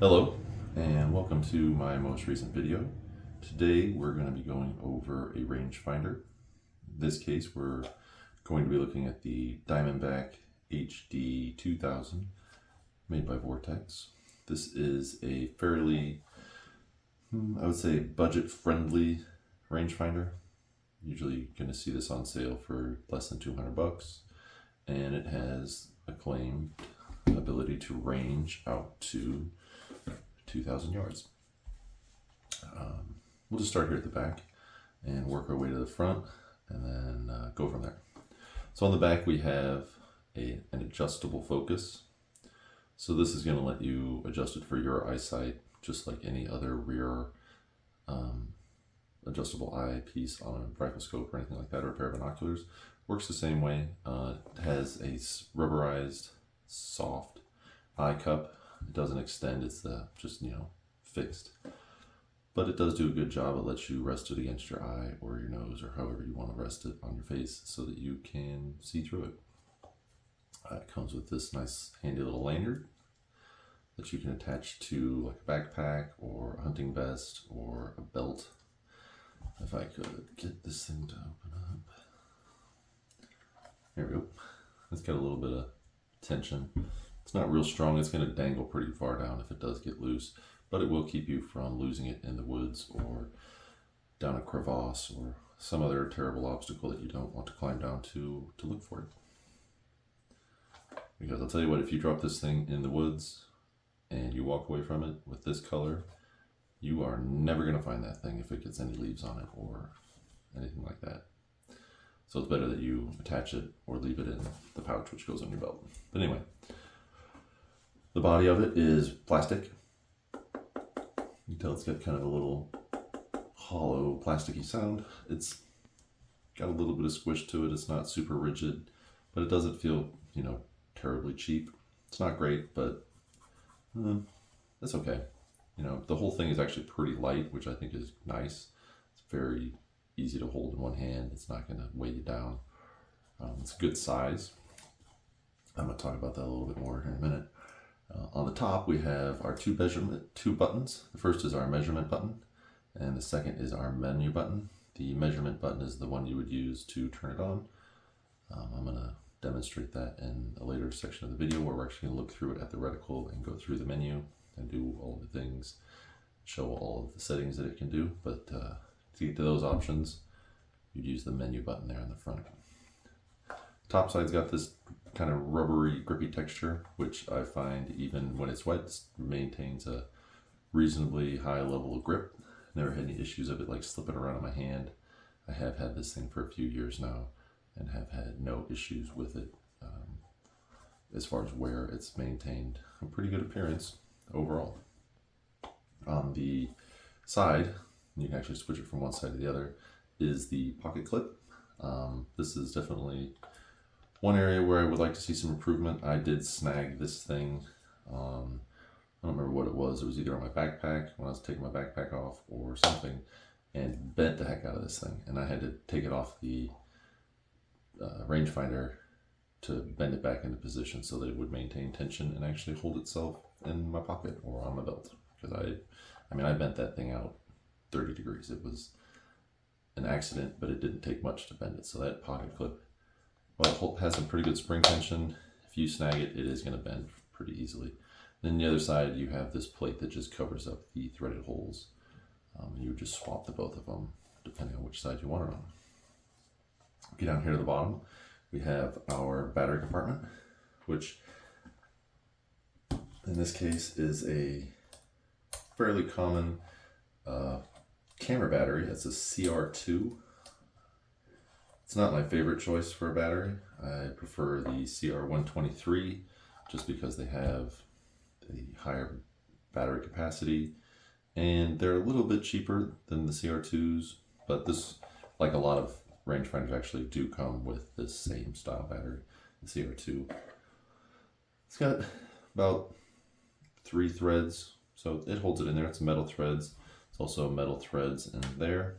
Hello, and welcome to my most recent video. Today we're going to be going over a rangefinder. In this case, we're going to be looking at the Diamondback HD 2000 made by Vortex. This is a fairly, I would say, budget-friendly rangefinder. Usually you're going to see this on sale for less than $200, and it has a claimed ability to range out to 2,000 yards. We'll just start here at the back and work our way to the front and then go from there. So on the back we have an adjustable focus. So this is going to let you adjust it for your eyesight just like any other rear adjustable eye piece on a microscope or anything like that, or a pair of binoculars. Works the same way. It has a rubberized soft eye cup. It doesn't extend, it's just, fixed. But it does do a good job. It lets you rest it against your eye or your nose or however you want to rest it on your face so that you can see through it. It comes with this nice handy little lanyard that you can attach to like a backpack or a hunting vest or a belt. If I could get this thing to open up. There we go. It's got a little bit of tension. It's not real strong. It's going to dangle pretty far down if it does get loose, but it will keep you from losing it in the woods or down a crevasse or some other terrible obstacle that you don't want to climb down to look for it. Because I'll tell you what, if you drop this thing in the woods and you walk away from it with this color, you are never going to find that thing if it gets any leaves on it or anything like that. So it's better that you attach it or leave it in the pouch which goes on your belt. But anyway, the body of it is plastic. You can tell it's got kind of a little hollow plasticky sound. It's got a little bit of squish to it. It's not super rigid, but it doesn't feel, terribly cheap. It's not great, but it's okay. The whole thing is actually pretty light, which I think is nice. It's very easy to hold in one hand. It's not going to weigh you down. It's a good size. I'm going to talk about that a little bit more here in a minute. On the top, we have our two buttons. The first is our measurement button, and the second is our menu button. The measurement button is the one you would use to turn it on. I'm going to demonstrate that in a later section of the video where we're actually going to look through it at the reticle and go through the menu and do all the things, show all of the settings that it can do. But to get to those options, you'd use the menu button there on the front. Top side's got this kind of rubbery, grippy texture, which I find even when it's wet, maintains a reasonably high level of grip. Never had any issues of it like slipping around in my hand. I have had this thing for a few years now and have had no issues with it. As far as wear, it's maintained a pretty good appearance overall. On the side, you can actually switch it from one side to the other, is the pocket clip. This is definitely one area where I would like to see some improvement. I did snag this thing on, I don't remember what it was. It was either on my backpack when I was taking my backpack off or something, and bent the heck out of this thing. And I had to take it off the rangefinder to bend it back into position so that it would maintain tension and actually hold itself in my pocket or on my belt. Because I bent that thing out 30 degrees. It was an accident, but it didn't take much to bend it. So that pocket clip, well, it has some pretty good spring tension. If you snag it, it is going to bend pretty easily. Then the other side, you have this plate that just covers up the threaded holes. You would just swap the both of them depending on which side you want it on. Get down here to the bottom, we have our battery compartment, which in this case is a fairly common camera battery. It's a CR2. It's not my favorite choice for a battery. I prefer the CR123 just because they have the higher battery capacity and they're a little bit cheaper than the CR2s, but this, like a lot of rangefinders, actually do come with this same style battery, the CR2. It's got about 3 threads, so it holds it in there. It's metal threads. It's also metal threads in there.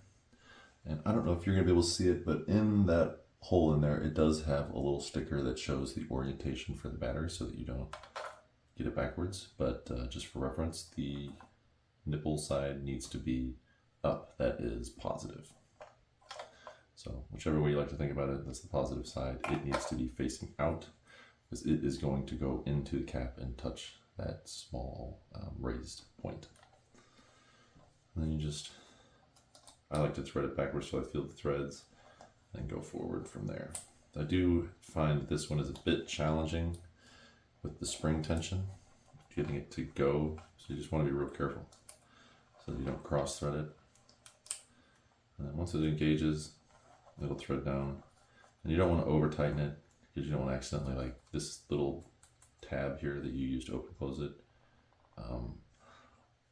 And I don't know if you're going to be able to see it, but in that hole in there, it does have a little sticker that shows the orientation for the battery so that you don't get it backwards, but just for reference, the nipple side needs to be up. That is positive. So whichever way you like to think about it, that's the positive side. It needs to be facing out because it is going to go into the cap and touch that small raised point. And then you just, I like to thread it backwards so I feel the threads and go forward from there. I do find that this one is a bit challenging with the spring tension, getting it to go. So you just want to be real careful so that you don't cross thread it. And then once it engages, it'll thread down. And you don't want to over tighten it because you don't want to accidentally, like this little tab here that you use to open close it.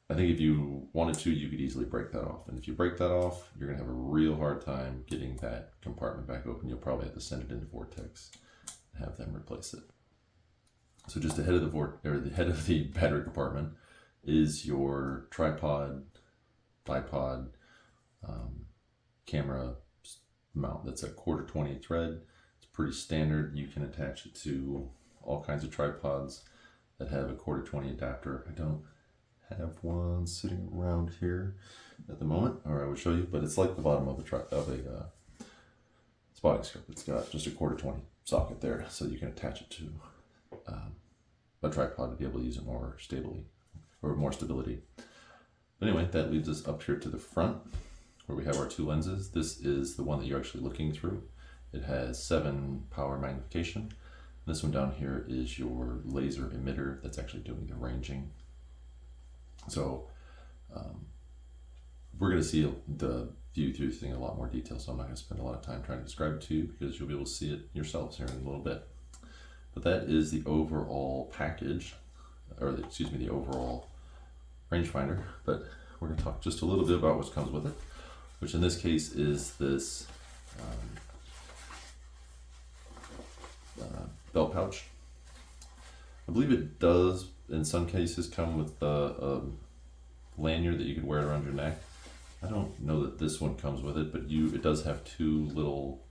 I think if you wanted to, you could easily break that off. And if you break that off, you're gonna have a real hard time getting that compartment back open. You'll probably have to send it into Vortex and have them replace it. So just ahead of the head of the battery compartment is your tripod, bipod, camera mount. That's a 1/4 thread. It's pretty standard. You can attach it to all kinds of tripods that have a 1/4 adapter. I don't have one sitting around here at the moment, or I would show you, but it's like the bottom of a spotting scope. It's got just a 1/4 socket there, so you can attach it to a tripod to be able to use it more stably, or more stability. But anyway, that leads us up here to the front where we have our two lenses. This is the one that you're actually looking through. It has 7 power magnification. This one down here is your laser emitter that's actually doing the ranging. So we're going to see the view through thing in a lot more detail, so I'm not going to spend a lot of time trying to describe it to you because you'll be able to see it yourselves here in a little bit. But that is the overall package, or the overall rangefinder. But we're going to talk just a little bit about what comes with it, which in this case is this belt pouch. I believe it does in some cases come with the lanyard that you could wear around your neck. I don't know that this one comes with it, but it does have 2 little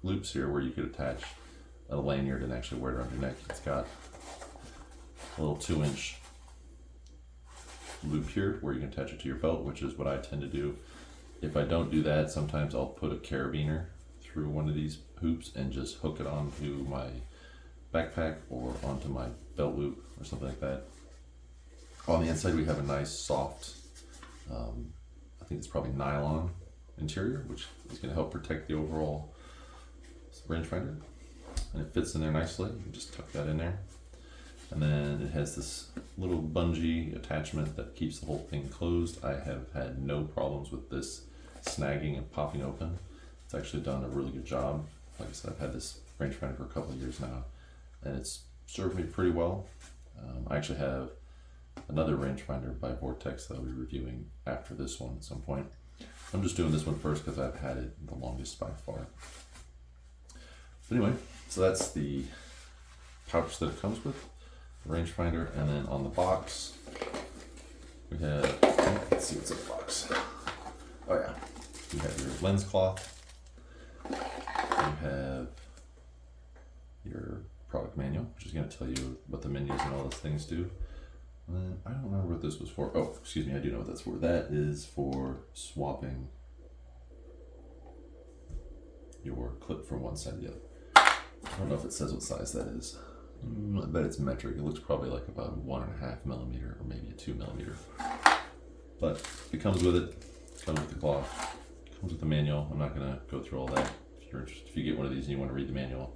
loops here where you could attach a lanyard and actually wear it around your neck. It's got a little 2-inch loop here where you can attach it to your belt, which is what I tend to do. If I don't do that, sometimes I'll put a carabiner through one of these hoops and just hook it onto my backpack or onto my belt loop or something like that. On the inside we have a nice soft, I think it's probably nylon interior, which is going to help protect the overall rangefinder, and it fits in there nicely. You just tuck that in there, and then it has this little bungee attachment that keeps the whole thing closed. I have had no problems with this snagging and popping open. It's actually done a really good job. Like I said, I've had this rangefinder for a couple of years now, and it's served me pretty well. I actually have another rangefinder by Vortex that I'll be reviewing after this one at some point. I'm just doing this one first because I've had it the longest by far. But anyway, so that's the pouch that it comes with, the rangefinder, and then on the box we have, let's see what's in the box. Oh yeah, you have your lens cloth, you have your product manual, which is going to tell you what the menus and all those things do. And then I don't remember what this was for. Oh, excuse me, I do know what that's for. That is for swapping your clip from one side to the other. I don't know if it says what size that is. I bet it's metric. It looks probably like about 1.5 millimeter or maybe a 2 millimeter. But it comes with it. It comes with the cloth. It comes with the manual. I'm not going to go through all that. If you're interested, if you get one of these and you want to read the manual,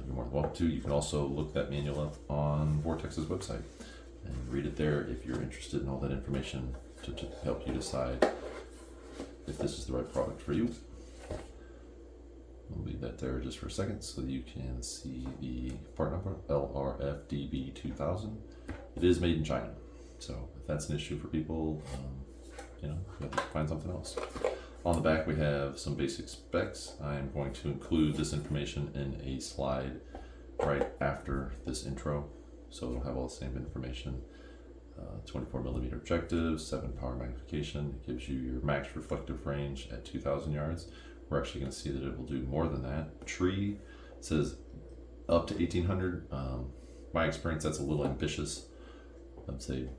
you're more than welcome to. You can also look that manual up on Vortex's website and read it there if you're interested in all that information to help you decide if this is the right product for you. I'll leave that there just for a second so you can see the part number, LRFDB2000. It is made in China, so if that's an issue for people, you have to find something else. On the back we have some basic specs. I'm going to include this information in a slide right after this intro, so it'll have all the same information. 24 millimeter objective, 7 power magnification. It gives you your max reflective range at 2,000 yards. We're actually going to see that it will do more than that. Tree says up to 1,800. my experience, that's a little ambitious. I'd say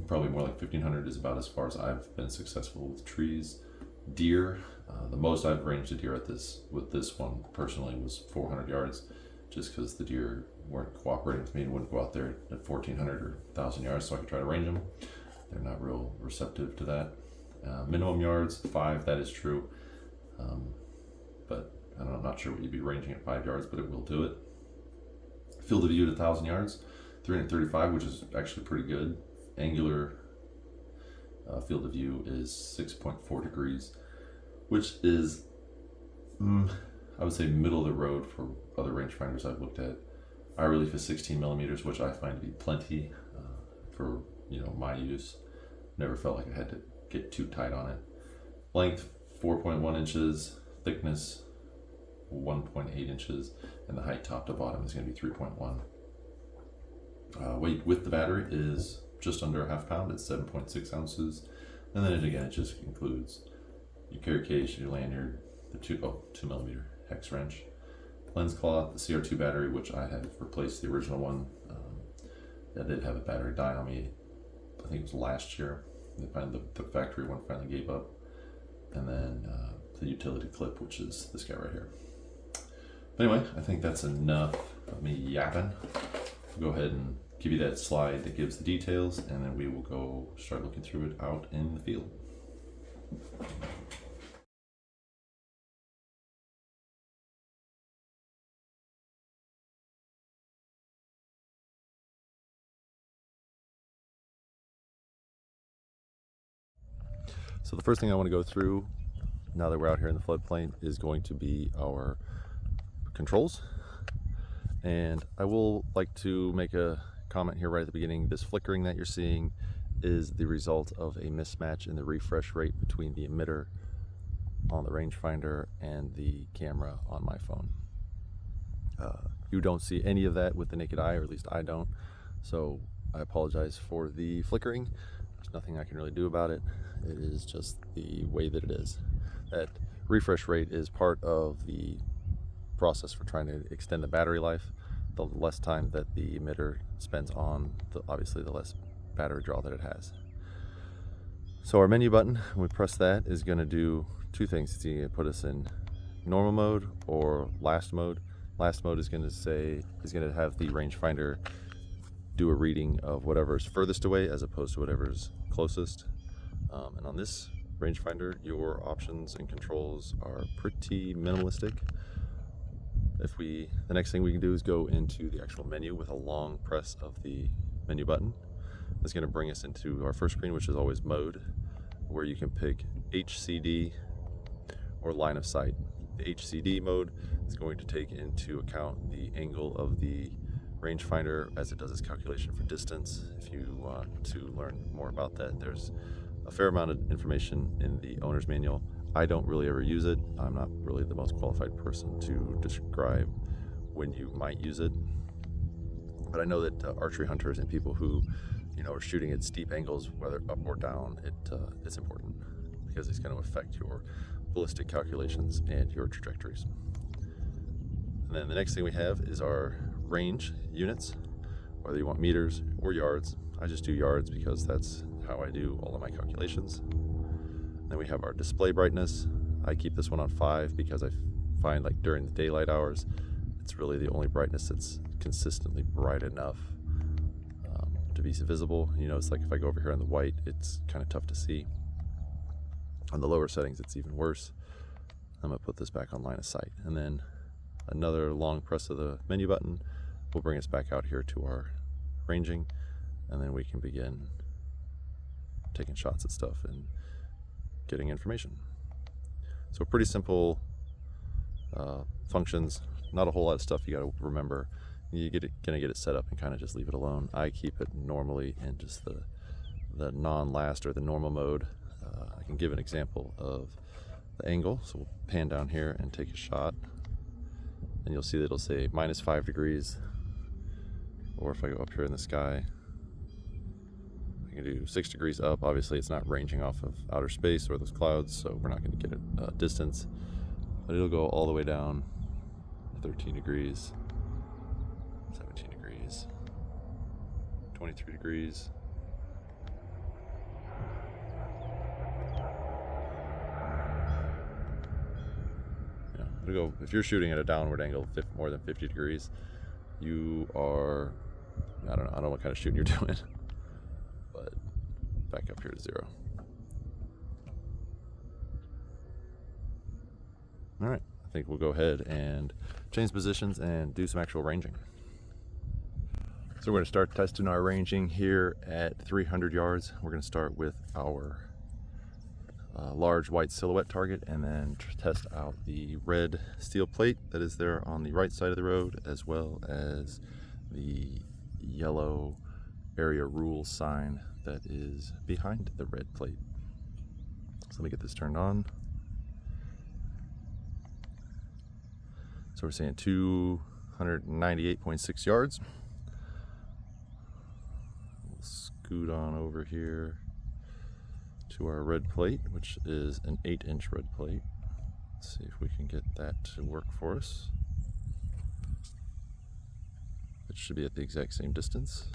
probably more like 1500 is about as far as I've been successful with trees. Deer, the most I've ranged a deer at this with this one personally was 400 yards, just because the deer weren't cooperating with me and wouldn't go out there at 1400 or 1000 yards so I could try to range them. They're not real receptive to that. Minimum yards 5, that is true, but I don't know, I'm not sure what you'd be ranging at 5 yards, but it will do it. Field of view at 1000 yards, 335, which is actually pretty good. Angular field of view is 6.4 degrees, which is, I would say, middle of the road for other rangefinders I've looked at. Eye relief is 16 millimeters, which I find to be plenty for my use. Never felt like I had to get too tight on it. Length 4.1 inches, thickness 1.8 inches, and the height top to bottom is going to be 3.1. Weight with the battery is just under a half pound. It's 7.6 ounces, and then it just includes your carry case, your lanyard, the 2 millimeter hex wrench, lens cloth, the CR2 battery, which I have replaced the original one. I did have a battery die on me, I think it was last year. The factory one finally gave up, and then the utility clip, which is this guy right here. But anyway, I think that's enough of me yapping. I'll go ahead and give you that slide that gives the details, and then we will go start looking through it out in the field. So the first thing I want to go through now that we're out here in the floodplain is going to be our controls. And I will like to make a comment here right at the beginning. This flickering that you're seeing is the result of a mismatch in the refresh rate between the emitter on the rangefinder and the camera on my phone. You don't see any of that with the naked eye, or at least I don't. So I apologize for the flickering. There's nothing I can really do about it. It is just the way that it is. That refresh rate is part of the process for trying to extend the battery life. The less time that the emitter spends on, obviously the less battery draw that it has. So our menu button, when we press that, is going to do two things. It's going to put us in normal mode or last mode. Last mode is going to have the rangefinder do a reading of whatever's furthest away as opposed to whatever's closest. And on this rangefinder, your options and controls are pretty minimalistic. The next thing we can do is go into the actual menu with a long press of the menu button. It's going to bring us into our first screen, which is always mode, where you can pick HCD or line of sight. The HCD mode is going to take into account the angle of the rangefinder as it does its calculation for distance. If you want to learn more about that, there's a fair amount of information in the owner's manual. I don't really ever use it. I'm not really the most qualified person to describe when you might use it. But I know that archery hunters and people who are shooting at steep angles, whether up or down, it's important because it's going to affect your ballistic calculations and your trajectories. And then the next thing we have is our range units, whether you want meters or yards. I just do yards because that's how I do all of my calculations. Then we have our display brightness. I keep this one on 5 because I find like during the daylight hours, it's really the only brightness that's consistently bright enough to be visible. It's like if I go over here on the white, it's kind of tough to see. On the lower settings, it's even worse. I'm gonna put this back on line of sight. And then another long press of the menu button will bring us back out here to our ranging, and then we can begin taking shots at stuff and getting information. So pretty simple functions, not a whole lot of stuff you got to remember. You're gonna get it set up and kind of just leave it alone. I keep it normally in just the non-last or the normal mode. I can give an example of the angle. So we'll pan down here and take a shot, and you'll see that it'll say -5 degrees. Or if I go up here in the sky, I can do 6 degrees up. Obviously it's not ranging off of outer space or those clouds, so we're not going to get it distance, but it'll go all the way down 13 degrees, 17 degrees, 23 degrees. Yeah, it'll go, if you're shooting at a downward angle more than 50 degrees, you are, I don't know what kind of shooting you're doing, but back up here to 0. All right, I think we'll go ahead and change positions and do some actual ranging. So we're going to start testing our ranging here at 300 yards. We're going to start with our large white silhouette target and then test out the red steel plate that is there on the right side of the road, as well as the yellow area rule sign that is behind the red plate. So let me get this turned on. So we're saying 298.6 yards. We'll scoot on over here to our red plate, which is an 8-inch red plate. Let's see if we can get that to work for us. It should be at the exact same distance.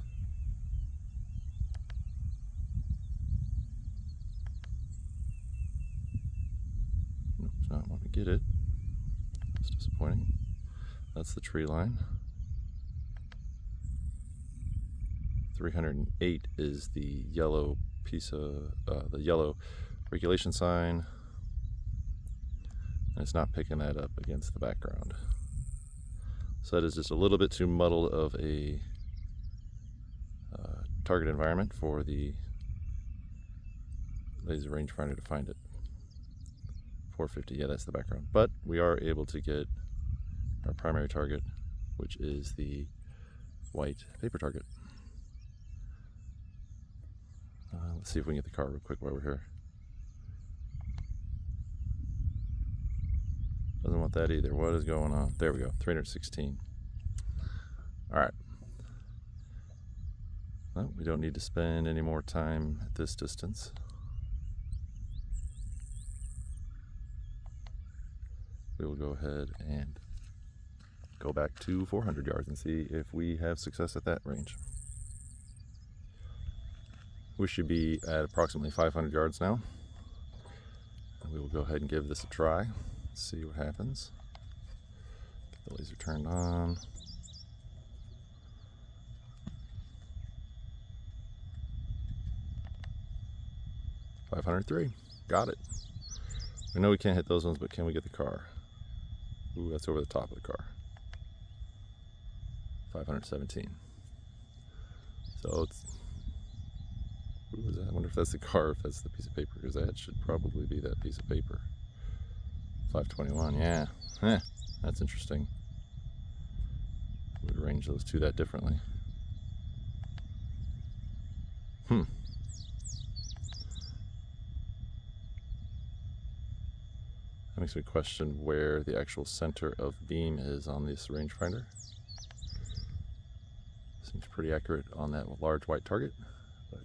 Nope, it's not wanting to get it. It's disappointing. That's the tree line. 308 is the yellow piece of the yellow regulation sign, and it's not picking that up against the background. So that is just a little bit too muddled of a target environment for the laser rangefinder to find it. 450, yeah, that's the background. But we are able to get our primary target, which is the white paper target. Let's see if we can get the car real quick while we're here. Doesn't want that either. What is going on? There we go, 316. All right. Well, we don't need to spend any more time at this distance. We will go ahead and go back to 400 yards and see if we have success at that range. We should be at approximately 500 yards now. We will go ahead and give this a try, see what happens. Get the laser turned on. .503, got it. I know we can't hit those ones, but can we get the car? Ooh, that's over the top of the car. 517. So it's, what was that? I wonder if that's the car, if that's the piece of paper, because that should probably be that piece of paper. 521, yeah. That's interesting. We'd arrange those two that differently. That makes me question where the actual center of beam is on this rangefinder. Seems pretty accurate on that large white target, but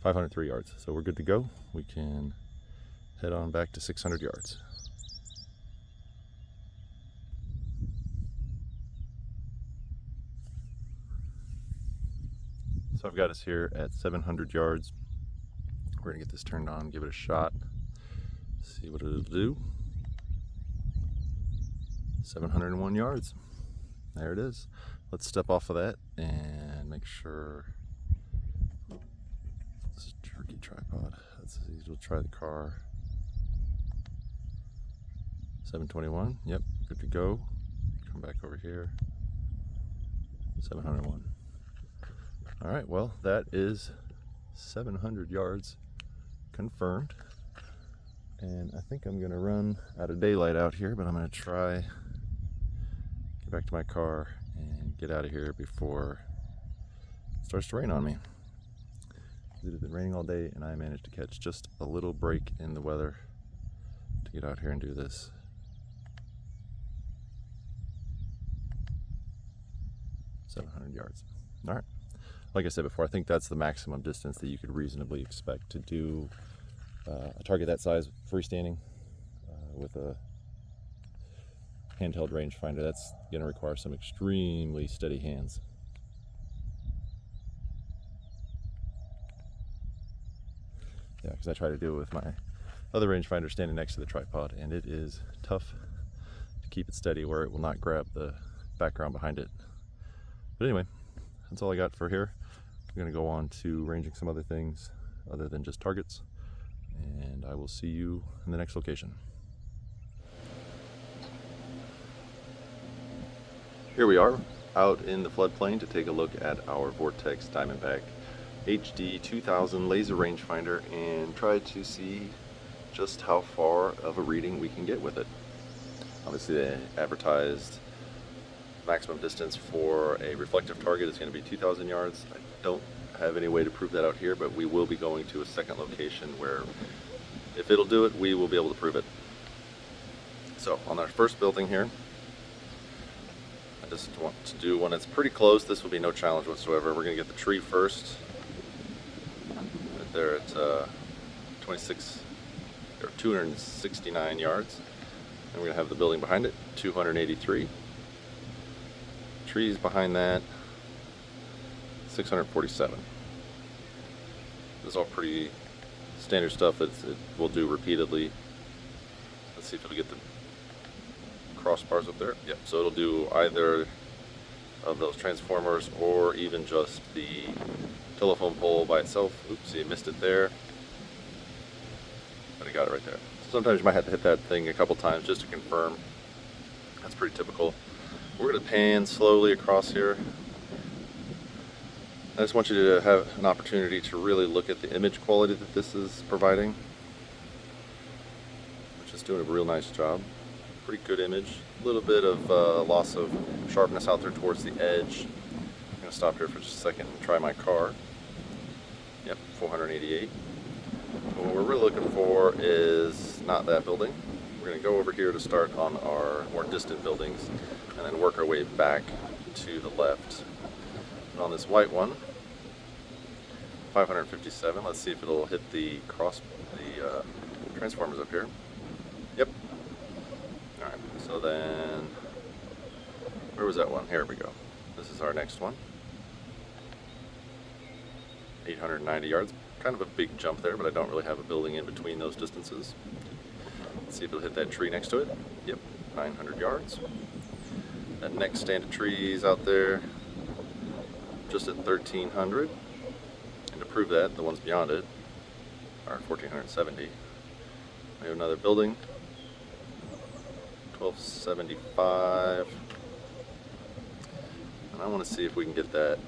503 yards, so we're good to go. We can head on back to 600 yards. So I've got us here at 700 yards. We're gonna get this turned on, give it a shot, see what it'll do. 701 yards. There it is. Let's step off of that and make sure. This is a jerky tripod. Let's see, we'll try the car. 721, yep, good to go. Come back over here. 701. All right, well, that is 700 yards confirmed. And I think I'm gonna run out of daylight out here, but I'm gonna try get back to my car and get out of here before it starts to rain on me. It has been raining all day, and I managed to catch just a little break in the weather to get out here and do this. .700 yards. All right. Like I said before, I think that's the maximum distance that you could reasonably expect to do a target that size freestanding with a handheld rangefinder, that's going to require some extremely steady hands. Yeah, because I try to do it with my other rangefinder standing next to the tripod, and it is tough to keep it steady where it will not grab the background behind it. But anyway, that's all I got for here. I'm going to go on to ranging some other things other than just targets, and I will see you in the next location. Here we are out in the floodplain to take a look at our Vortex Diamondback HD 2000 laser rangefinder and try to see just how far of a reading we can get with it. Obviously the advertised maximum distance for a reflective target is going to be 2,000 yards. I don't have any way to prove that out here, but we will be going to a second location where if it'll do it, we will be able to prove it. So on our first building here, I just want to do one that's pretty close. This will be no challenge whatsoever. We're going to get the tree first. Right there at 269 yards. And we're going to have the building behind it, 283. Trees behind that, 647. This is all pretty standard stuff that it will do repeatedly. Let's see if it'll get the crossbars up there. Yep, so it'll do either of those transformers or even just the telephone pole by itself. Oops, you missed it there. But I got it right there. So sometimes you might have to hit that thing a couple times just to confirm. That's pretty typical. We're going to pan slowly across here. I just want you to have an opportunity to really look at the image quality that this is providing, which is doing a real nice job. Pretty good image. A little bit of loss of sharpness out there towards the edge. I'm going to stop here for just a second and try my car. Yep, 488. But what we're really looking for is not that building. We're going to go over here to start on our more distant buildings and then work our way back to the left. And on this white one, 557. Let's see if it'll hit the transformers up here. Yep. Alright, so then, where was that one? Here we go. This is our next one. 890 yards. Kind of a big jump there, but I don't really have a building in between those distances. Let's see if it'll hit that tree next to it. Yep, 900 yards. That next stand of trees out there, just at 1,300. And to prove that, the ones beyond it are 1,470. We have another building, 1,275. And I want to see if we can get that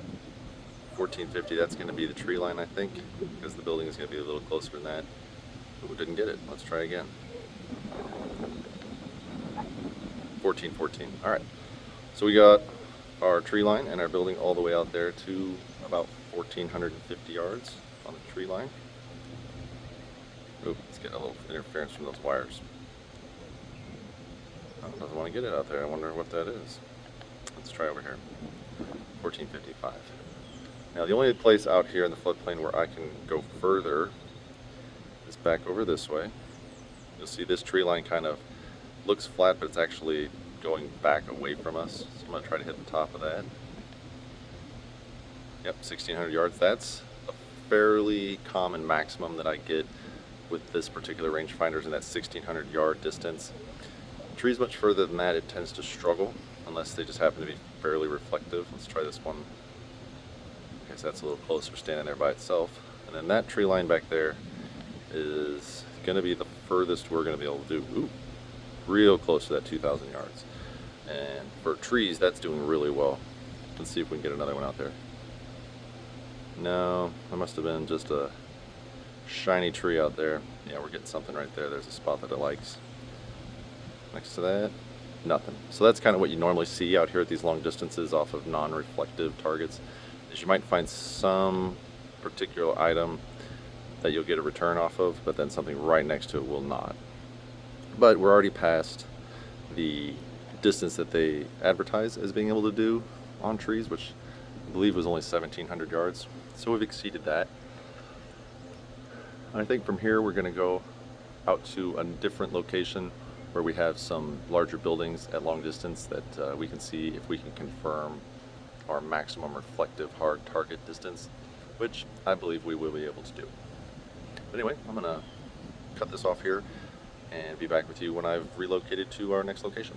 1,450. That's going to be the tree line, I think, because the building is going to be a little closer than that. Ooh, didn't get it. Let's try again. 1,414. All right. So we got our tree line and our building all the way out there to about 1,450 yards on the tree line. Ooh, it's getting a little interference from those wires. Oh, it doesn't want to get it out there. I wonder what that is. Let's try over here. 1,455. Now the only place out here in the floodplain where I can go further is back over this way. You'll see this tree line kind of looks flat, but it's actually going back away from us. So I'm going to try to hit the top of that. Yep, 1,600 yards. That's a fairly common maximum that I get with this particular rangefinder in that 1,600 yard distance. Trees much further than that, it tends to struggle unless they just happen to be fairly reflective. Let's try this one. Okay, so that's a little closer, standing there by itself. And then that tree line back there is going to be the furthest we're going to be able to do. Ooh, real close to that 2,000 yards. And for trees, that's doing really well. Let's see if we can get another one out there. No, that must have been just a shiny tree out there. Yeah, we're getting something right there. There's a spot that it likes. Next to that, nothing. So that's kind of what you normally see out here at these long distances off of non-reflective targets, is you might find some particular item that you'll get a return off of, but then something right next to it will not. But we're already past the distance that they advertise as being able to do on trees, which I believe was only 1,700 yards. So we've exceeded that. And I think from here we're going to go out to a different location where we have some larger buildings at long distance that we can see if we can confirm our maximum reflective hard target distance, which I believe we will be able to do. But anyway, I'm going to cut this off here and be back with you when I've relocated to our next location.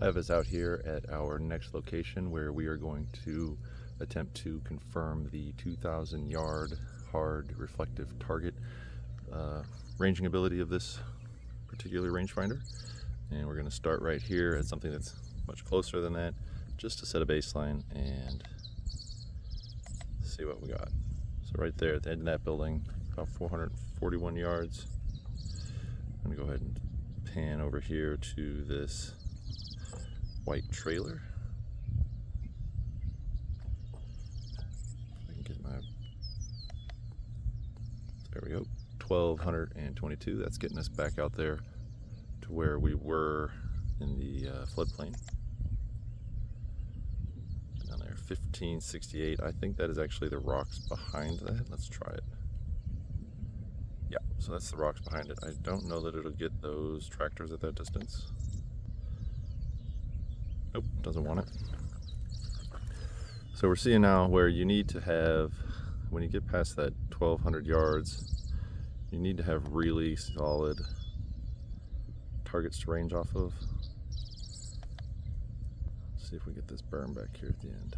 I have us out here at our next location where we are going to attempt to confirm the 2,000 yard hard reflective target ranging ability of this particular rangefinder. And we're going to start right here at something that's much closer than that, just to set a baseline and see what we got. So right there at the end of that building, about 441 yards. I'm going to go ahead and pan over here to this white trailer. If I can get my, there we go, 1,222. That's getting us back out there to where we were in the floodplain. Down there, 1568. I think that is actually the rocks behind that. Let's try it. Yeah, so that's the rocks behind it. I don't know that it'll get those tractors at that distance. Nope, doesn't want it. So we're seeing now where you need to have, when you get past that 1,200 yards, you need to have really solid targets to range off of. Let's see if we get this berm back here at the end.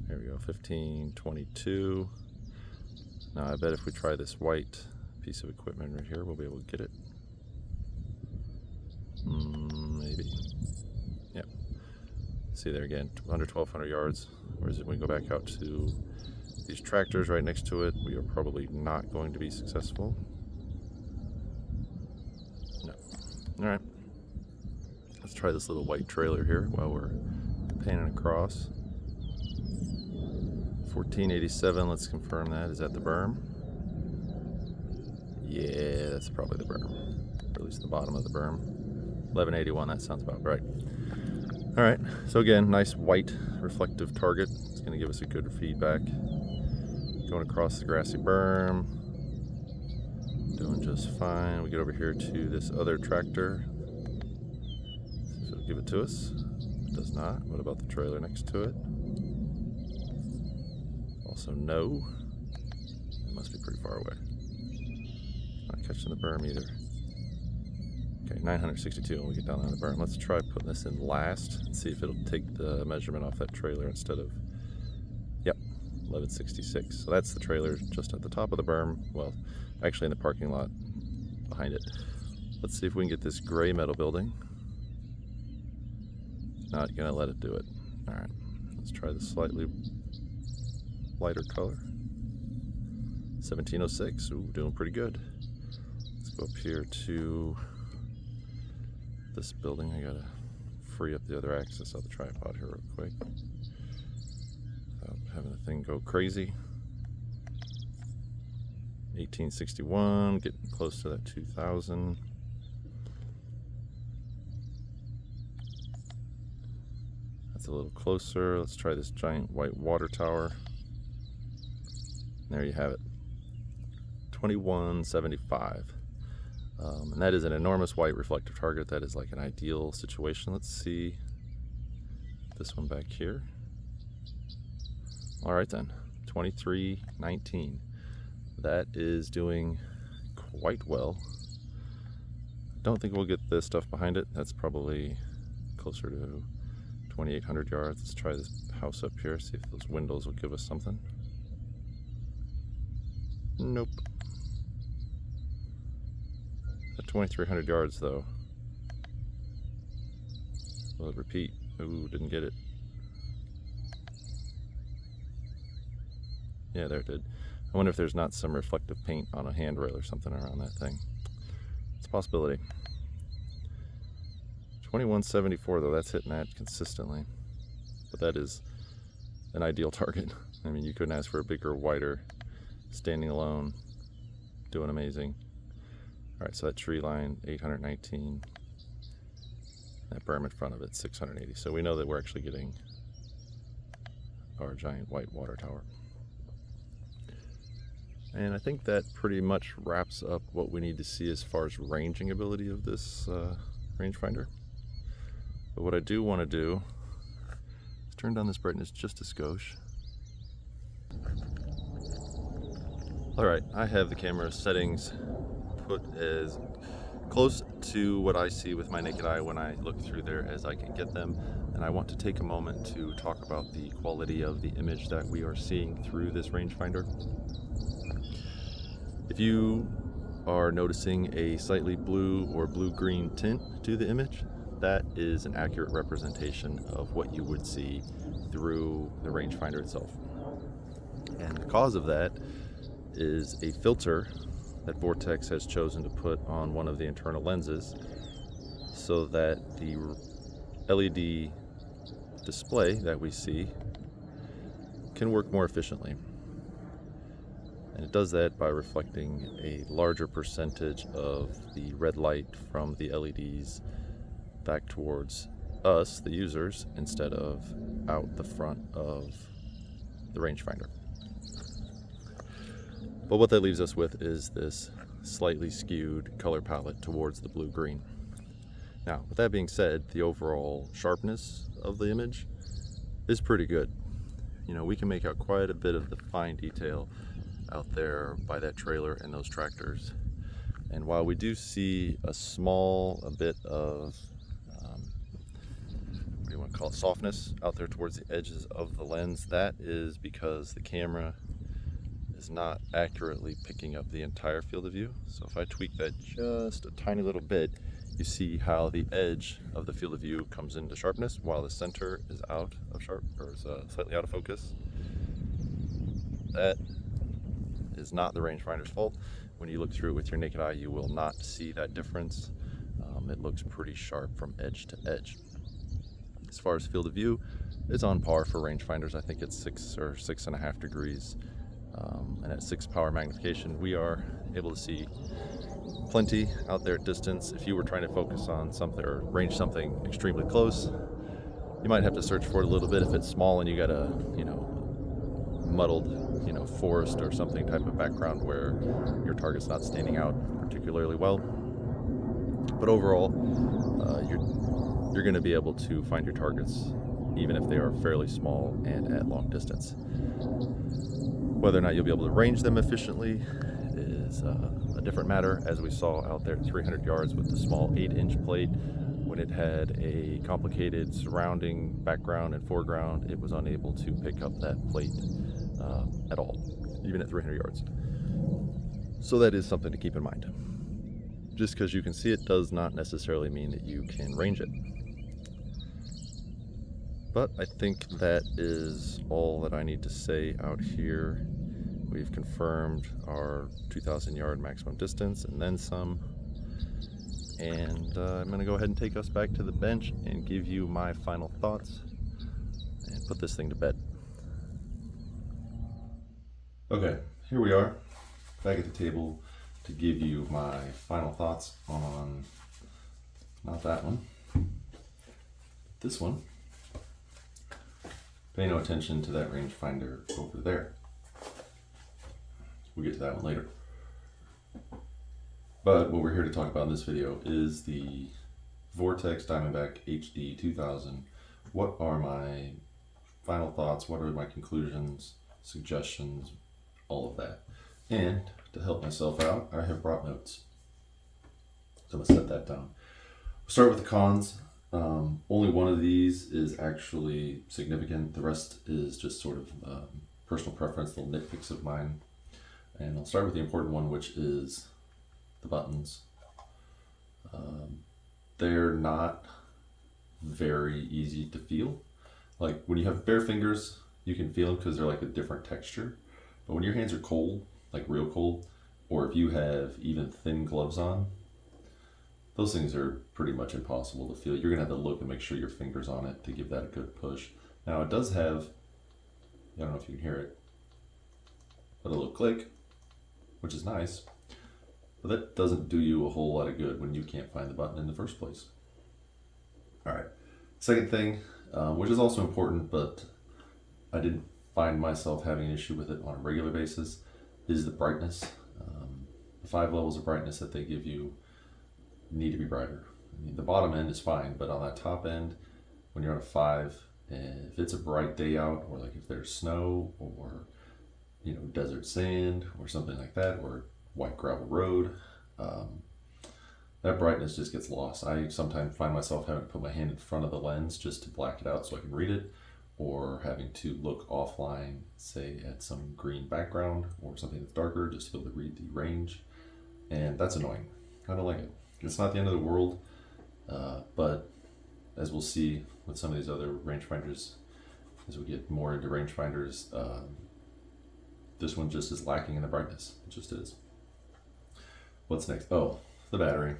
There we go, 1522. Now I bet if we try this white piece of equipment right here, we'll be able to get it. Maybe. Yep. See there again, under 1,200 yards. Whereas if we go back out to these tractors right next to it, we are probably not going to be successful. No. All right. Let's try this little white trailer here while we're panning across. 1487, let's confirm that. Is that the berm? Yeah, that's probably the berm. Or at least the bottom of the berm. 1181, that sounds about right. All right, so again, nice white reflective target. It's gonna give us a good feedback. Going across the grassy berm, doing just fine. We get over here to this other tractor. See if it'll give it to us. It does not. What about the trailer next to it? Also no. It must be pretty far away. Not catching the berm either. Okay, 962 when we get down on the berm. Let's try putting this in last and see if it'll take the measurement off that trailer instead of, yep, 1166. So that's the trailer just at the top of the berm. Well, actually in the parking lot behind it. Let's see if we can get this gray metal building. Not gonna let it do it. All right, let's try the slightly lighter color. 1706, ooh, doing pretty good. Let's go up here to this building. I gotta free up the other axis of the tripod here real quick without having the thing go crazy. 1861, getting close to that 2000. That's a little closer. Let's try this giant white water tower. There you have it, 2175. And that is an enormous white reflective target. That is like an ideal situation. Let's see this one back here. All right then, 2319. That is doing quite well. Don't think we'll get this stuff behind it. That's probably closer to 2,800 yards. Let's try this house up here, see if those windows will give us something. Nope. At 2,300 yards though. Will it repeat? Ooh, didn't get it. Yeah, there it did. I wonder if there's not some reflective paint on a handrail or something around that thing. It's a possibility. 2174 though, that's hitting that consistently. But that is an ideal target. I mean, you couldn't ask for a bigger, wider, standing alone, doing amazing. All right, so that tree line, 819. That berm in front of it, 680. So we know that we're actually getting our giant white water tower. And I think that pretty much wraps up what we need to see as far as ranging ability of this rangefinder. But what I do want to do is turn down this brightness just a skosh. Alright, I have the camera settings put as close to what I see with my naked eye when I look through there as I can get them. And I want to take a moment to talk about the quality of the image that we are seeing through this rangefinder. If you are noticing a slightly blue or blue-green tint to the image, that is an accurate representation of what you would see through the rangefinder itself. And the cause of that is a filter that Vortex has chosen to put on one of the internal lenses so that the LED display that we see can work more efficiently. And it does that by reflecting a larger percentage of the red light from the LEDs back towards us, the users, instead of out the front of the rangefinder. But what that leaves us with is this slightly skewed color palette towards the blue-green. Now, with that being said, the overall sharpness of the image is pretty good. You know, we can make out quite a bit of the fine detail out there by that trailer and those tractors. And while we do see a bit of what do you want to call it, softness out there towards the edges of the lens, that is because the camera is not accurately picking up the entire field of view. So if I tweak that just a tiny little bit, you see how the edge of the field of view comes into sharpness while the center is out of slightly out of focus. That is not the rangefinder's fault. When you look through it with your naked eye, you will not see that difference. It looks pretty sharp from edge to edge. As far as field of view, it's on par for rangefinders. I think it's 6 or 6.5 degrees. And at 6 power magnification, we are able to see plenty out there at distance. If you were trying to focus on something or range something extremely close, you might have to search for it a little bit if it's small and you got a, muddled, forest or something type of background where your target's not standing out particularly well. But overall, you're going to be able to find your targets even if they are fairly small and at long distance. Whether or not you'll be able to range them efficiently is a different matter, as we saw out there at 300 yards with the small 8-inch plate. When it had a complicated surrounding background and foreground, it was unable to pick up that plate at all, even at 300 yards. So that is something to keep in mind. Just because you can see it does not necessarily mean that you can range it. But I think that is all that I need to say out here. We've confirmed our 2,000 yard maximum distance and then some. And I'm going to go ahead and take us back to the bench and give you my final thoughts and put this thing to bed. Okay, here we are, back at the table to give you my final thoughts on, not that one, this one. Pay no attention to that rangefinder over there. We'll get to that one later. But what we're here to talk about in this video is the Vortex Diamondback HD 2000. What are my final thoughts? What are my conclusions, suggestions, all of that? And to help myself out, I have brought notes. So I'm going to set that down. We'll start with the cons. Only one of these is actually significant. The rest is just sort of personal preference, little nitpicks of mine. And I'll start with the important one, which is the buttons. They're not very easy to feel. Like when you have bare fingers, you can feel them because they're like a different texture. But when your hands are cold, like real cold, or if you have even thin gloves on, those things are pretty much impossible to feel. You're gonna have to look and make sure your finger's on it to give that a good push. Now it does have, I don't know if you can hear it, but a little click, which is nice, but that doesn't do you a whole lot of good when you can't find the button in the first place. All right, second thing, which is also important, but I didn't find myself having an issue with it on a regular basis, is the brightness. The 5 levels of brightness that they give you need to be brighter. I mean, the bottom end is fine, but on that top end, when you're on a 5, and if it's a bright day out, or like if there's snow, or desert sand, or something like that, or white gravel road, that brightness just gets lost. I sometimes find myself having to put my hand in front of the lens just to black it out so I can read it, or having to look offline, say at some green background or something that's darker, just to be able to read the range, and that's annoying. I don't like it. It's not the end of the world, but as we'll see with some of these other rangefinders, as we get more into rangefinders, this one just is lacking in the brightness. It just is. What's next? Oh, the battery.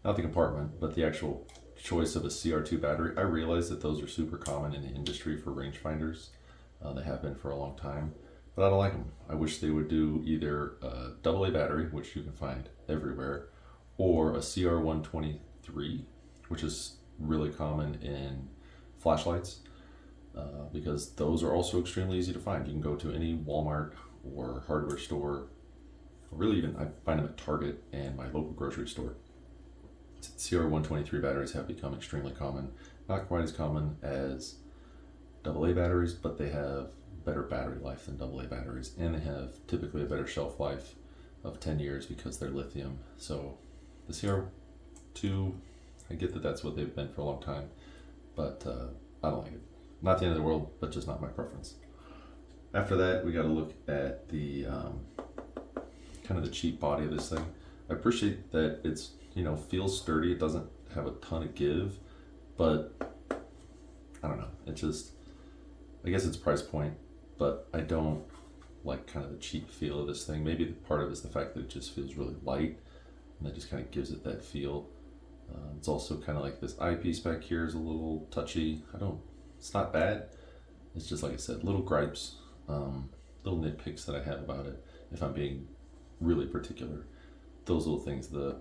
Not the compartment, but the actual choice of a CR2 battery. I realize that those are super common in the industry for rangefinders. They have been for a long time, but I don't like them. I wish they would do either a AA battery, which you can find everywhere, or a CR123, which is really common in flashlights, because those are also extremely easy to find. You can go to any Walmart or hardware store, or really even I find them at Target and my local grocery store. CR123 batteries have become extremely common. Not quite as common as AA batteries, but they have better battery life than AA batteries, and they have typically a better shelf life of 10 years because they're lithium. So the CR2, I get that that's what they've been for a long time, but I don't like it. Not the end of the world, but just not my preference. After that, we got to look at the kind of the cheap body of this thing. I appreciate that it's feels sturdy. It doesn't have a ton of give, but I don't know. It just, I guess it's price point, but I don't like kind of the cheap feel of this thing. Maybe part of it is the fact that it just feels really light, and that just kind of gives it that feel. It's also kind of like this eyepiece back here is a little touchy. It's not bad. It's just, like I said, little gripes, little nitpicks that I have about it. If I'm being really particular, those little things, the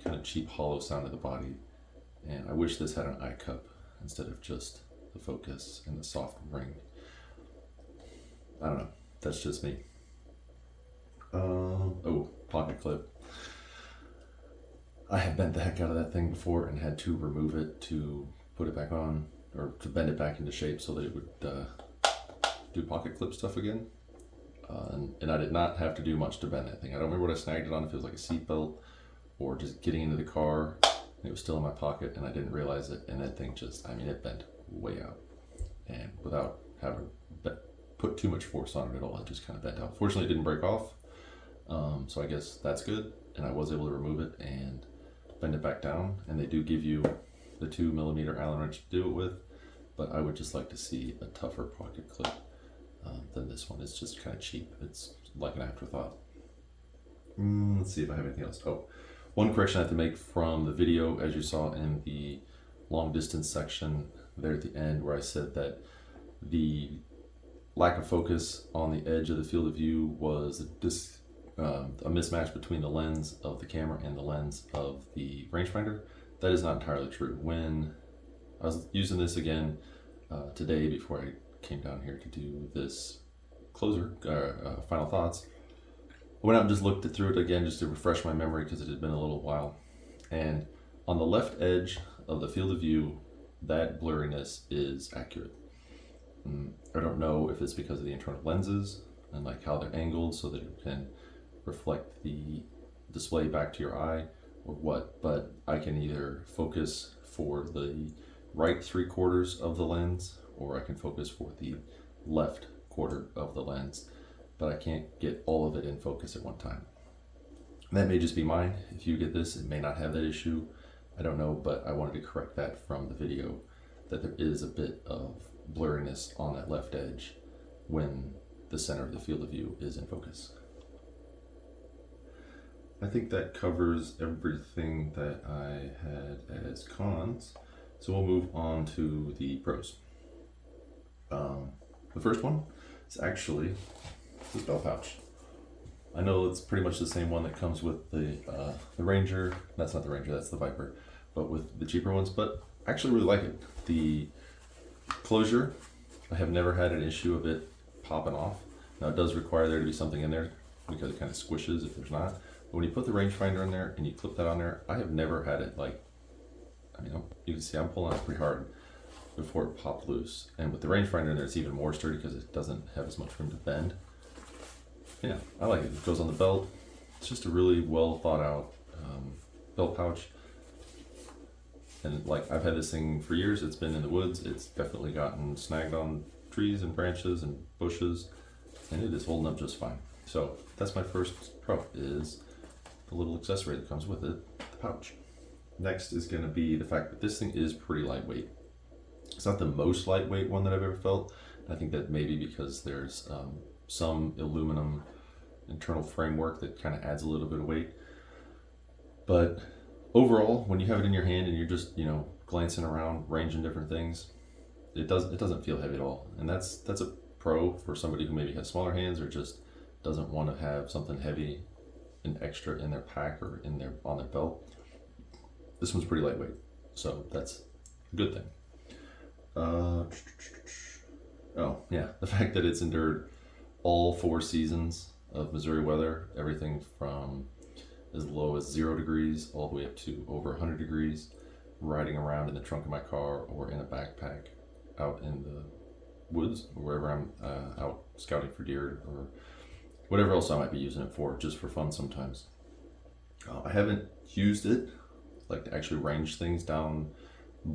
kind of cheap hollow sound of the body, and I wish this had an eye cup instead of just the focus and the soft ring. I don't know. That's just me. Oh, pocket clip. I have bent the heck out of that thing before and had to remove it to put it back on, or to bend it back into shape so that it would do pocket clip stuff again. And I did not have to do much to bend that thing. I don't remember what I snagged it on, if it was like a seat belt or just getting into the car, and it was still in my pocket and I didn't realize it, and that thing just, it bent way out, and without having put too much force on it at all, it just kind of bent out. Fortunately, it didn't break off, so I guess that's good, and I was able to remove it and bend it back down, and they do give you the 2mm Allen wrench to do it with, but I would just like to see a tougher pocket clip than this one. It's just kind of cheap. It's like an afterthought. Let's see if I have anything else. Oh, one correction I have to make from the video, as you saw in the long distance section there at the end, where I said that the lack of focus on the edge of the field of view was a mismatch between the lens of the camera and the lens of the rangefinder. That is not entirely true. When I was using this again today before I came down here to do this final thoughts, I went out and just looked through it again just to refresh my memory, because it had been a little while. And on the left edge of the field of view, that blurriness is accurate. I don't know if it's because of the internal lenses and like how they're angled so that it can reflect the display back to your eye or what, but I can either focus for the right 3/4 of the lens, or I can focus for the left quarter of the lens, but I can't get all of it in focus at one time. That may just be mine. If you get this, it may not have that issue. I don't know, but I wanted to correct that from the video, that there is a bit of blurriness on that left edge when the center of the field of view is in focus. I think that covers everything that I had as cons. So we'll move on to the pros. The first one is actually this bell pouch. I know it's pretty much the same one that comes with the Ranger. That's not the Ranger, that's the Viper, but with the cheaper ones. But I actually really like it. The closure, I have never had an issue of it popping off. Now it does require there to be something in there because it kind of squishes if there's not. But when you put the rangefinder in there and you clip that on there, I have never had it like, I mean, you can see I'm pulling it pretty hard before it popped loose. And with the rangefinder in there, it's even more sturdy because it doesn't have as much room to bend. Yeah, I like it. It goes on the belt. It's just a really well thought out belt pouch. And like, I've had this thing for years. It's been in the woods. It's definitely gotten snagged on trees and branches and bushes, and it is holding up just fine. So that's my first pro, is the little accessory that comes with it, the pouch. Next is going to be the fact that this thing is pretty lightweight. It's not the most lightweight one that I've ever felt. I think that maybe because there's some aluminum internal framework that kind of adds a little bit of weight. But overall, when you have it in your hand and you're just, you know, glancing around, ranging different things, it doesn't feel heavy at all. And that's a pro for somebody who maybe has smaller hands or just doesn't want to have something heavy and extra in their pack or on their belt. This one's pretty lightweight, so that's a good thing. Oh yeah, the fact that it's endured all 4 seasons of Missouri weather, everything from as low as 0 degrees all the way up to over 100 degrees, riding around in the trunk of my car or in a backpack out in the woods or wherever I'm out scouting for deer or whatever else I might be using it for, just for fun sometimes. I haven't used it like to actually range things down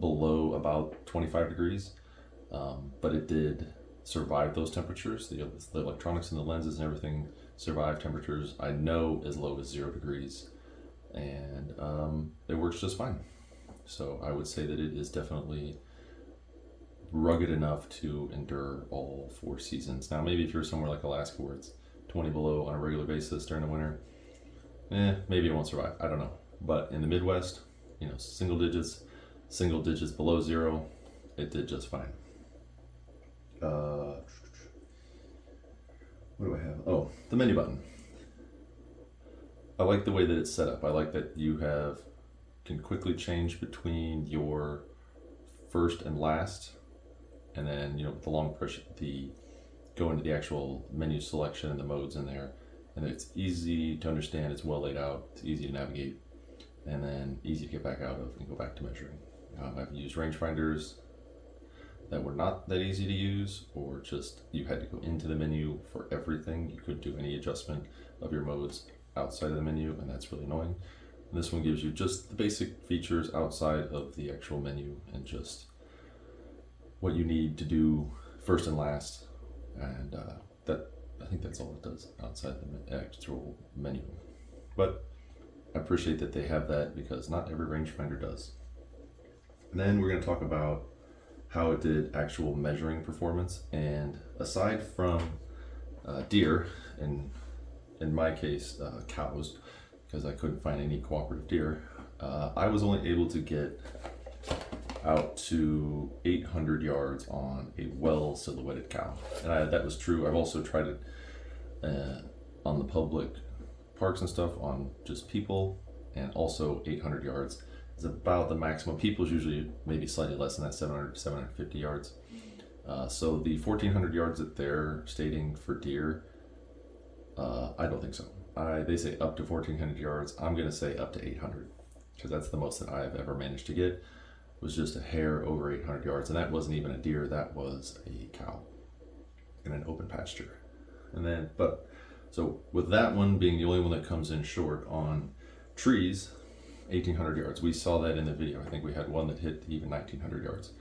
below about 25 degrees, but it did survive those temperatures. The electronics and the lenses and everything survive temperatures I know as low as 0 degrees, and it works just fine. So I would say that it is definitely rugged enough to endure all 4 seasons. Now maybe if you're somewhere like Alaska where it's 20 below on a regular basis during the winter, maybe it won't survive, I don't know. But in the Midwest, you know, single digits below 0, it did just fine. What do I have? Oh, the menu button. I like the way that it's set up. I like that you can quickly change between your first and last, and then, you know, with the long push, go into the actual menu selection and the modes in there, and it's easy to understand. It's well laid out. It's easy to navigate, and then easy to get back out of and go back to measuring. I've used rangefinders that were not that easy to use, or just you had to go into the menu for everything. You couldn't do any adjustment of your modes outside of the menu, and that's really annoying. And this one gives you just the basic features outside of the actual menu and just what you need to do first and last, and I think that's all it does outside the actual menu. But I appreciate that they have that because not every rangefinder does. And then we're going to talk about how it did actual measuring performance. And aside from deer, and in my case cows, because I couldn't find any cooperative deer, I was only able to get out to 800 yards on a well silhouetted cow, and that was true. I've also tried it on the public parks and stuff on just people, and also 800 yards is about the maximum. People's usually maybe slightly less than that, 700 to 750 yards. So the 1400 yards that they're stating for deer, I don't think so. They say up to 1400 yards. I'm going to say up to 800 because that's the most that I've ever managed to get. Was just a hair over 800 yards, and that wasn't even a deer. That was a cow in an open pasture. And then, so with that one being the only one that comes in short on trees, 1800 yards. We saw that in the video. I think we had one that hit even 1900 yards.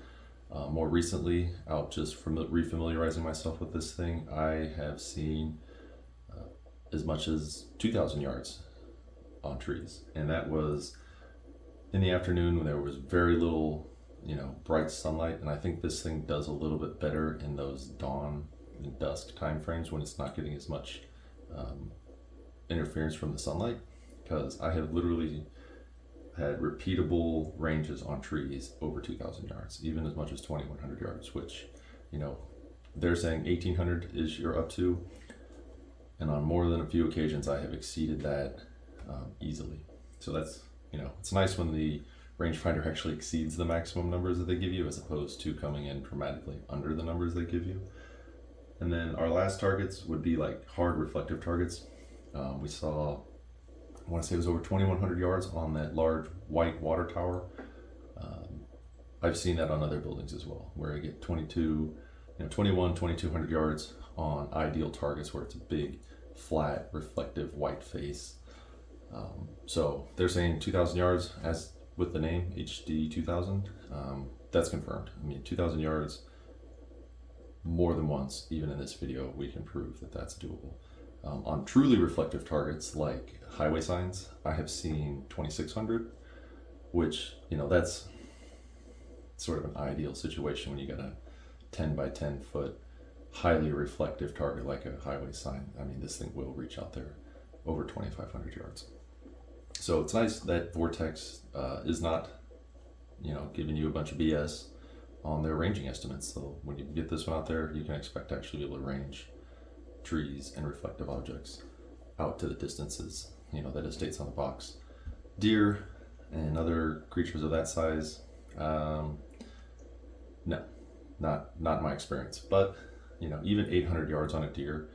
More recently, out just from refamiliarizing myself with this thing, I have seen as much as 2000 yards on trees, and that was in the afternoon when there was very little, bright sunlight. And I think this thing does a little bit better in those dawn and dusk time frames when it's not getting as much interference from the sunlight, because I have literally had repeatable ranges on trees over 2000 yards, even as much as 2100 yards, which, they're saying 1800 is you're up to, and on more than a few occasions I have exceeded that easily. So that's, it's nice when the rangefinder actually exceeds the maximum numbers that they give you, as opposed to coming in dramatically under the numbers they give you. And then our last targets would be like hard reflective targets. We saw, I want to say it was over 2,100 yards on that large white water tower. I've seen that on other buildings as well, where I get 2,200 yards on ideal targets where it's a big, flat, reflective white face. So they're saying 2,000 yards as with the name HD 2000. That's confirmed. I mean, 2,000 yards more than once, even in this video, we can prove that that's doable. On truly reflective targets like highway signs, I have seen 2,600, which, you know, that's sort of an ideal situation when you got a 10 by 10 foot highly reflective target like a highway sign. I mean, this thing will reach out there over 2,500 yards. So it's nice that Vortex is not, you know, giving you a bunch of BS on their ranging estimates. So when you get this one out there, you can expect to actually be able to range trees and reflective objects out to the distances, you know, that it states on the box. Deer and other creatures of that size, no, not my experience. But, you know, even 800 yards on a deer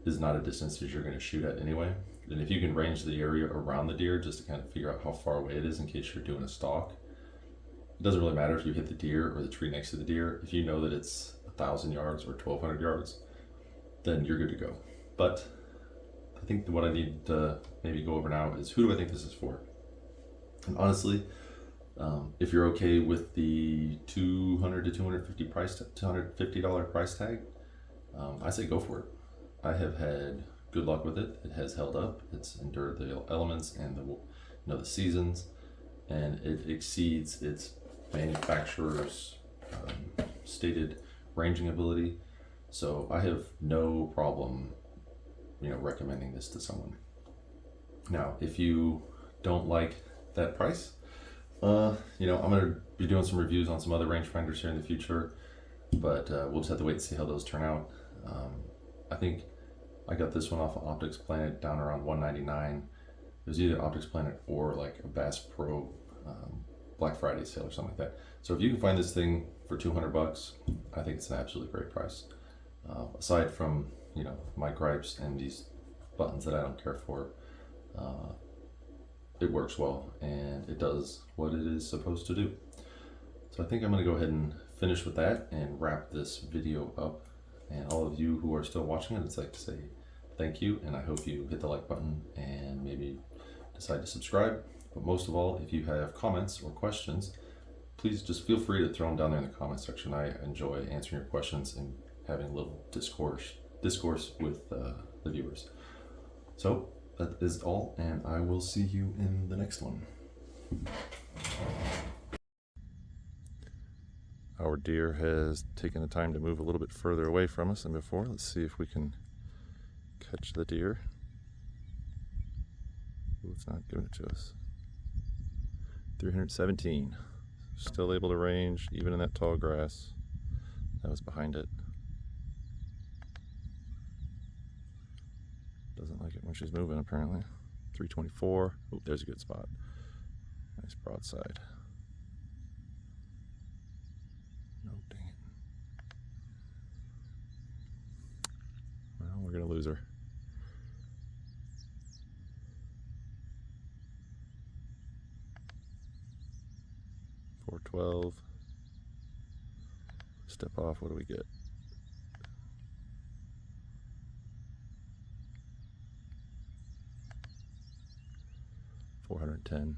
is not a distance that you're going to shoot at anyway. And if you can range the area around the deer just to kind of figure out how far away it is in case you're doing a stalk, it doesn't really matter if you hit the deer or the tree next to the deer. If you know that it's 1,000 yards or 1,200 yards, then you're good to go. But I think what I need to maybe go over now is, who do I think this is for? And honestly, if you're okay with the $200 to $250 price tag, I say go for it. I have had good luck with it. It has held up. It's endured the elements and the seasons, and it exceeds its manufacturer's stated ranging ability. So I have no problem, you know, recommending this to someone. Now, if you don't like that price, you know, I'm gonna be doing some reviews on some other rangefinders here in the future, but we'll just have to wait and see how those turn out. I think I got this one off of Optics Planet down around $199. It was either Optics Planet or like a Bass Pro Black Friday sale or something like that. So if you can find this thing for $200, I think it's an absolutely great price. Aside from, you know, my gripes and these buttons that I don't care for, it works well and it does what it is supposed to do. So I think I'm going to go ahead and finish with that and wrap this video up. And all of you who are still watching it, I'd like to say thank you, and I hope you hit the like button and maybe decide to subscribe. But most of all, if you have comments or questions, please just feel free to throw them down there in the comment section. I enjoy answering your questions and having a little discourse with the viewers. So that is all, and I will see you in the next one. Our deer has taken the time to move a little bit further away from us than before. Let's see if we can catch the deer. Oh, it's not giving it to us. 317. Still able to range, even in that tall grass. That was behind it. Doesn't like it when she's moving, apparently. 324. Oh, there's a good spot. Nice broadside. No, dang it. Well, we're going to lose her. $412. Step off, what do we get? $410.